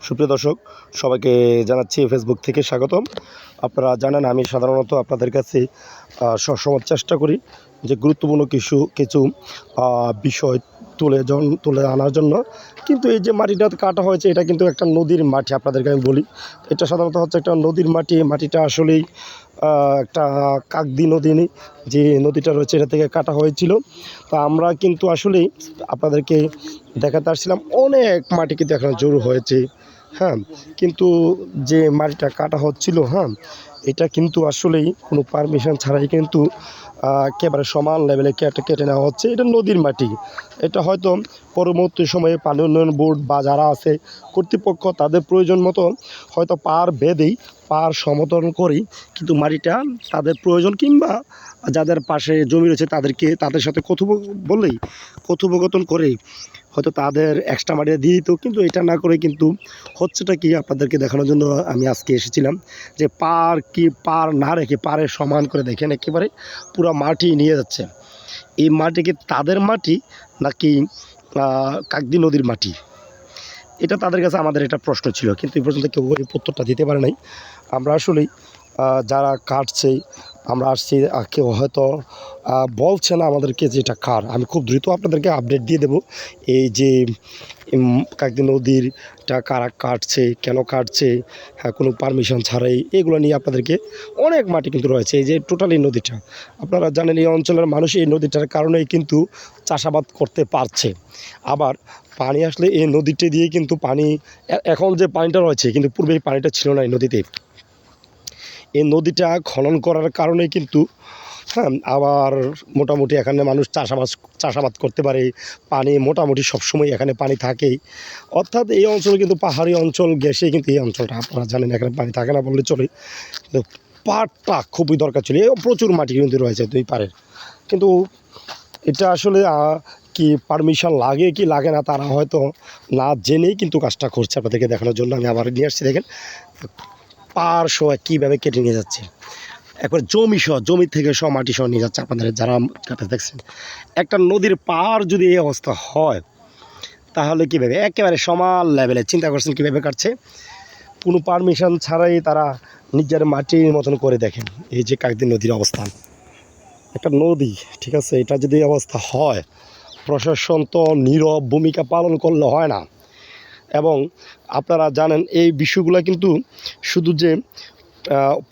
সুপ্রিয় দর্শক, সবাইকে জানাচ্ছি ফেসবুক থেকে স্বাগতম। আপনারা জানেন আমি সাধারণত আপনাদের কাছে সবসময় চেষ্টা করি যে গুরুত্বপূর্ণ কিছু বিষয় তুলে আনার জন্য। কিন্তু এই যে মাটিটা কাটা হয়েছে, এটা কিন্তু একটা নদীর মাটি। আপনাদেরকে আমি বলি, এটা সাধারণত হচ্ছে একটা নদীর মাটি। মাটিটা আসলেই একটা কাকদ্বীপ নদী, যে নদীটা রয়েছে এটা থেকে কাটা হয়েছিল। তা আমরা কিন্তু আসলেই আপনাদেরকে দেখাতে আসছিলাম, অনেক মাটি কিন্তু এখানে জড়ো হয়েছে। হ্যাঁ, কিন্তু যে মাটিটা কাটা হচ্ছিল, হ্যাঁ, এটা কিন্তু আসলেই কোনো পারমিশন ছাড়াই কিন্তু একেবারে সমান লেভেলে কেটে নেওয়া হচ্ছে। এটা নদীর মাটি। এটা হয়তো পরবর্তী সময়ে পানি উন্নয়ন বোর্ড বা যারা আছে কর্তৃপক্ষ, তাদের প্রয়োজন মতো হয়তো পার বেঁধেই পার সমতল করেই কিন্তু মাটিটা তাদের প্রয়োজন, কিংবা যাদের পাশে জমি রয়েছে তাদের সাথে কথোপকথন করেই হয়তো তাদের এক্সট্রা মাটিটা দিয়ে দিত। কিন্তু এটা না করে কিন্তু হচ্ছেটা কি, আপনাদেরকে দেখানোর জন্য আমি আজকে এসেছিলাম যে পার না রেখে পাড়ে সমান করে দেখেন একেবারে পুরো মাটি নিয়ে যাচ্ছে। এই মাটি কি তাদের মাটি নাকি কাকদ্বীপ নদীর মাটি? এটা তাদের কাছে আমাদের এটা প্রশ্ন ছিল, কিন্তু এই পর্যন্ত কেউ এই উত্তরটা দিতে পারে নাই। আমরা আসলেই যারা কাটছে, আমরা আসছি, কেউ হয়তো বলছে না আমাদেরকে যে এটা কার। আমি খুব দ্রুত আপনাদেরকে আপডেট দিয়ে দেবো এই যে কাকদ্বীপ নদীরটা কারা কাটছে, কেন কাটছে, হ্যাঁ, কোনো পারমিশন ছাড়াই, এগুলো নিয়ে আপনাদেরকে অনেক মাটি কিন্তু রয়েছে। এই যে টোটালি নদীটা, আপনারা জানেন এই অঞ্চলের মানুষ এই নদীটার কারণেই কিন্তু চাষাবাদ করতে পারছে। আবার পানি আসলে এই নদীটি দিয়ে কিন্তু এখন যে পানিটা রয়েছে, কিন্তু পূর্বে এই পানিটা ছিল না এই নদীতে। এই নদীটা খনন করার কারণে কিন্তু, হ্যাঁ, আবার মোটামুটি এখানে মানুষ চাষাবাদ করতে পারে। পানি মোটামুটি সবসময় এখানে পানি থাকেই। অর্থাৎ এই অঞ্চল কিন্তু পাহাড়ি অঞ্চল ঘেঁষে কিন্তু এই অঞ্চলটা, আপনারা জানেন এখানে পানি থাকে না বললে চলে। কিন্তু পাড়টা খুবই দরকার ছিল, প্রচুর মাটি কিন্তু রয়েছে দুই পাড়ের। কিন্তু এটা আসলে কি পারমিশন লাগে কি লাগে না, তারা হয়তো না জেনেই কিন্তু কাজটা করছে। আপনাদেরকে দেখানোর জন্য আমি আবার নিয়ে আসছি। দেখেন পার সহ কীভাবে কেটে নিয়ে যাচ্ছে, একবার জমি থেকে সব মাটি সহ নিয়ে যাচ্ছে। আপনাদের যারা কাটে দেখছেন, একটা নদীর পার যদি এই অবস্থা হয়, তাহলে কীভাবে একেবারে সমান লেভেলে, চিন্তা করছেন কীভাবে কাটছে, কোনো পারমিশন ছাড়াই তারা নিজের মাটির মতন করে। দেখেন এই যে কাকদ্বীপ নদীর অবস্থান, একটা নদী, ঠিক আছে, এটা যদি অবস্থা হয়, প্রশাসন তো নীরব ভূমিকা পালন করলে হয় না। এবং আপনারা জানেন এই বিষয়গুলো কিন্তু শুধু যে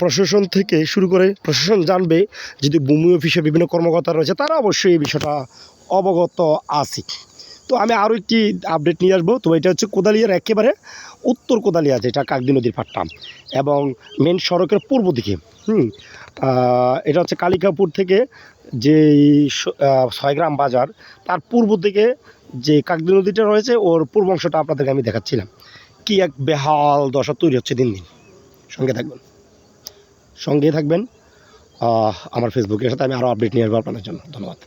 প্রশাসন থেকে শুরু করে, প্রশাসন জানবে, যদি ভূমি অফিসে বিভিন্ন কর্মকর্তা রয়েছে তারা অবশ্যই এই বিষয়টা অবগত আছে। তো আমি আরও একটি আপডেট নিয়ে আসবো। তো এটা হচ্ছে কোদালিয়ার একেবারে উত্তর কোদালিয়া, যেটা কাকদ্বীপ নদীর পাট্টা, এবং মেন সড়কের পূর্ব দিকে। এটা হচ্ছে কালিকাপুর থেকে যে 6 গ্রাম বাজার, তার পূর্ব দিকে যে কাকদ্বীপ নদীটা রয়েছে, ওর পূর্ব অংশটা আপনাদেরকে আমি দেখাচ্ছিলাম। কি এক বেহাল দশা তৈরি হচ্ছে দিন দিন। সঙ্গে থাকবেন আমার ফেসবুকের সাথে। আমি আরও আপডেট নিয়ে আসবো আপনাদের জন্য। ধন্যবাদ।